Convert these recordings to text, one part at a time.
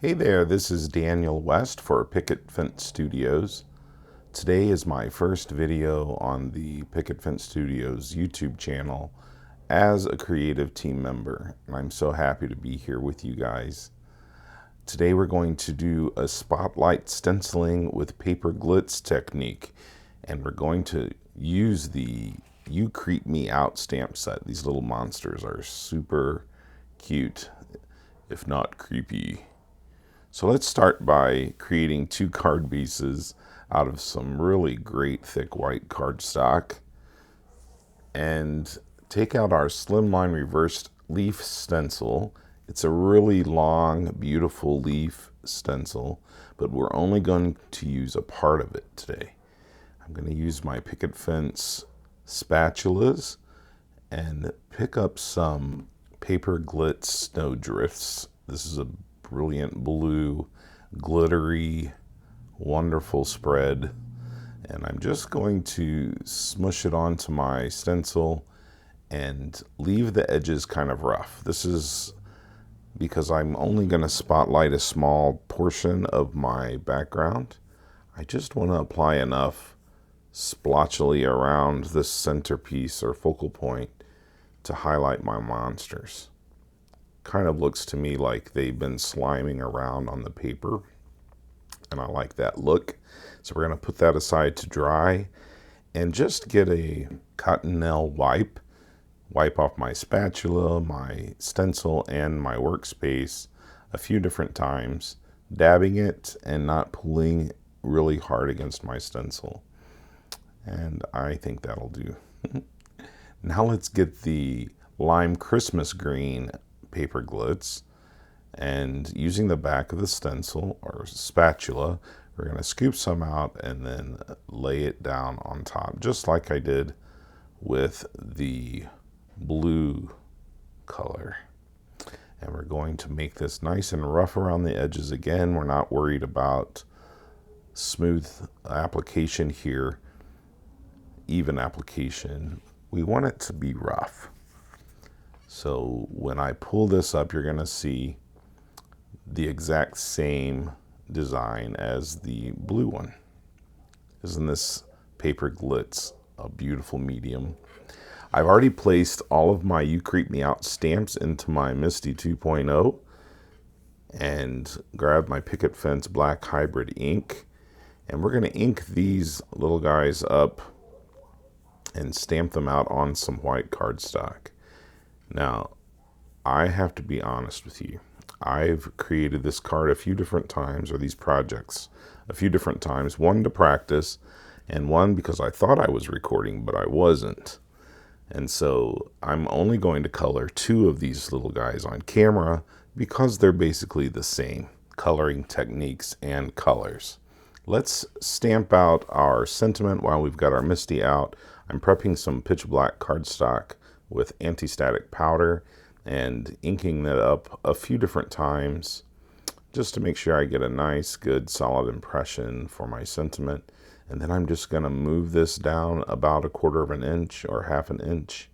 Hey there, this is Daniel West for Picket Studios. Today is my first video on the Picket Studios YouTube channel as a creative team member, and I'm so happy to be here with you guys. Today we're going to do a spotlight stenciling with Paper Glitz technique, and we're going to use the You Creep Me Out stamp set. These little monsters are super cute, if not creepy. So let's start by creating two card pieces out of some really great thick white cardstock and take out our Line Reversed Leaf Stencil. It's a really long, beautiful leaf stencil, but we're only going to use a part of it today. I'm going to use my Picket Fence spatulas and pick up some Paper Glitz snow drifts. This is a brilliant blue, glittery, wonderful spread. And I'm just going to smush it onto my stencil and leave the edges kind of rough. This is because I'm only going to spotlight a small portion of my background. I just want to apply enough splotchily around this centerpiece or focal point to highlight my monsters. Kind of looks to me like they've been sliming around on the paper, and I like that look. So we're going to put that aside to dry and just get a cottonelle wipe off my spatula, my stencil, and my workspace a few different times, dabbing it and not pulling really hard against my stencil. And I think that'll do. Now let's get the lime Christmas green Paper Glitz, and using the back of the stencil or spatula, we're going to scoop some out and then lay it down on top, just like I did with the blue color. And we're going to make this nice and rough around the edges again. We're not worried about smooth application here, even application. We want it to be rough. So when I pull this up, you're going to see the exact same design as the blue one. Isn't this Paper Glitz a beautiful medium? I've already placed all of my You Creep Me Out stamps into my Misty 2.0 and grabbed my Picket Fence Black Hybrid ink. And we're going to ink these little guys up and stamp them out on some white cardstock. Now, I have to be honest with you. I've created this card a few different times, or these projects a few different times, one to practice and one because I thought I was recording, but I wasn't. And so I'm only going to color two of these little guys on camera because they're basically the same coloring techniques and colors. Let's stamp out our sentiment while we've got our Misty out. I'm prepping some pitch black cardstock with anti-static powder and inking that up a few different times just to make sure I get a nice, good, solid impression for my sentiment. And then I'm just going to move this down about 1/4 of an inch or 1/2 inch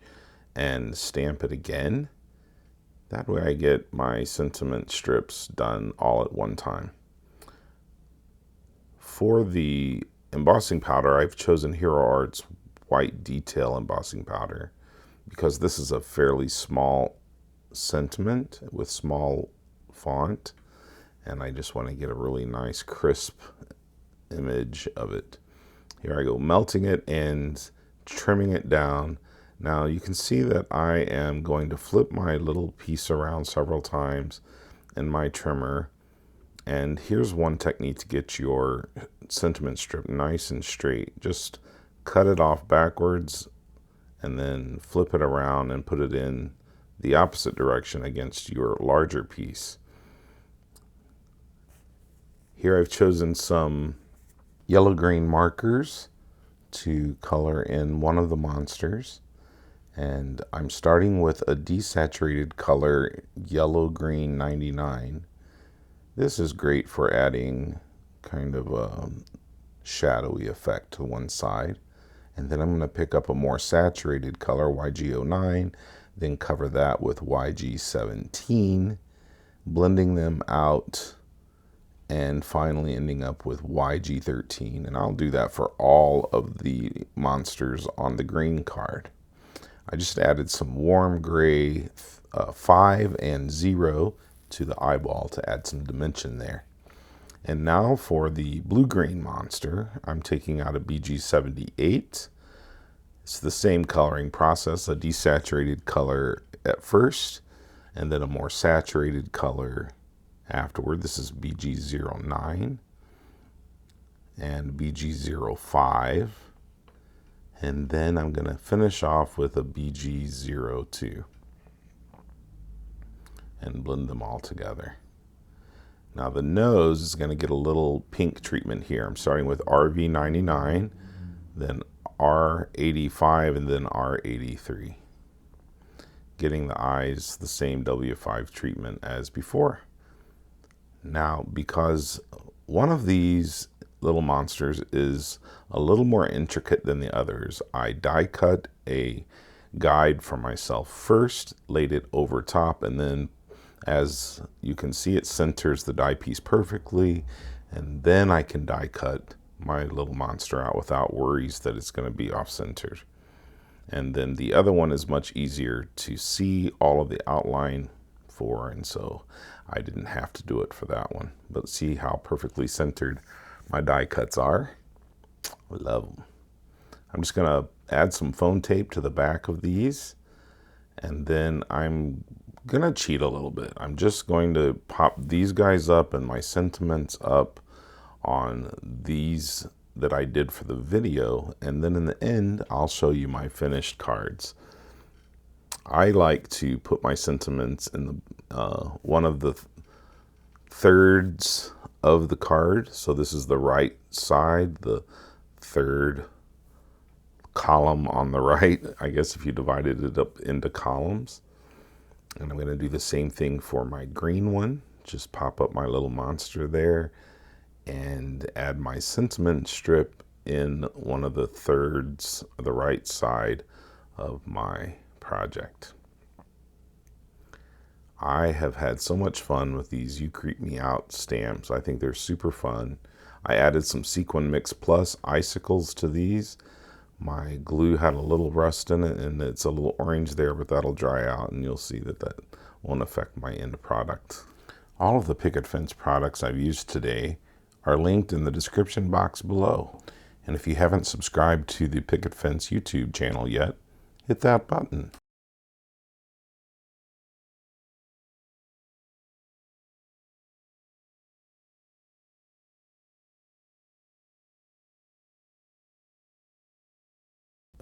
and stamp it again. That way I get my sentiment strips done all at one time. For the embossing powder, I've chosen Hero Art's white detail embossing powder because this is a fairly small sentiment with small font, and I just want to get a really nice crisp image of it. Here I go, melting it and trimming it down. Now you can see that I am going to flip my little piece around several times in my trimmer. And here's one technique to get your sentiment strip nice and straight. Just cut it off backwards and then flip it around and put it in the opposite direction against your larger piece. Here I've chosen some yellow-green markers to color in one of the monsters. And I'm starting with a desaturated color, yellow-green 99. This is great for adding kind of a shadowy effect to one side. And then I'm going to pick up a more saturated color, YG09, then cover that with YG17, blending them out and finally ending up with YG13. And I'll do that for all of the monsters on the green card. I just added some warm gray 5 and 0 to the eyeball to add some dimension there. And now for the blue-green monster, I'm taking out a BG78. It's the same coloring process, a desaturated color at first, and then a more saturated color afterward. This is BG09 and BG05. And then I'm going to finish off with a BG02 and blend them all together. Now the nose is going to get a little pink treatment here. I'm starting with RV99, then R85, and then R83. Getting the eyes the same W5 treatment as before. Now, because one of these little monsters is a little more intricate than the others, I die cut a guide for myself first, laid it over top, and then as you can see, it centers the die piece perfectly, and then I can die cut my little monster out without worries that it's going to be off centered. And then the other one is much easier to see all of the outline for, and so I didn't have to do it for that one. But see how perfectly centered my die cuts are. I love them. I'm just going to add some foam tape to the back of these, and then I'm going to cheat a little bit. I'm just going to pop these guys up and my sentiments up on these that I did for the video, and then in the end I'll show you my finished cards. I like to put my sentiments in the one of the thirds of the card. So this is the right side, the third column on the right, I guess, if you divided it up into columns. And I'm going to do the same thing for my green one. Just pop up my little monster there and add my sentiment strip in one of the thirds of the right side of my project. I have had so much fun with these You Creep Me Out stamps. I think they're super fun. I added some Sequin Mix Plus icicles to these. My glue had a little rust in it, and it's a little orange there, but that'll dry out, and you'll see that that won't affect my end product. All of the Picket Fence products I've used today are linked in the description box below. And if you haven't subscribed to the Picket Fence YouTube channel yet, hit that button.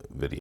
Video.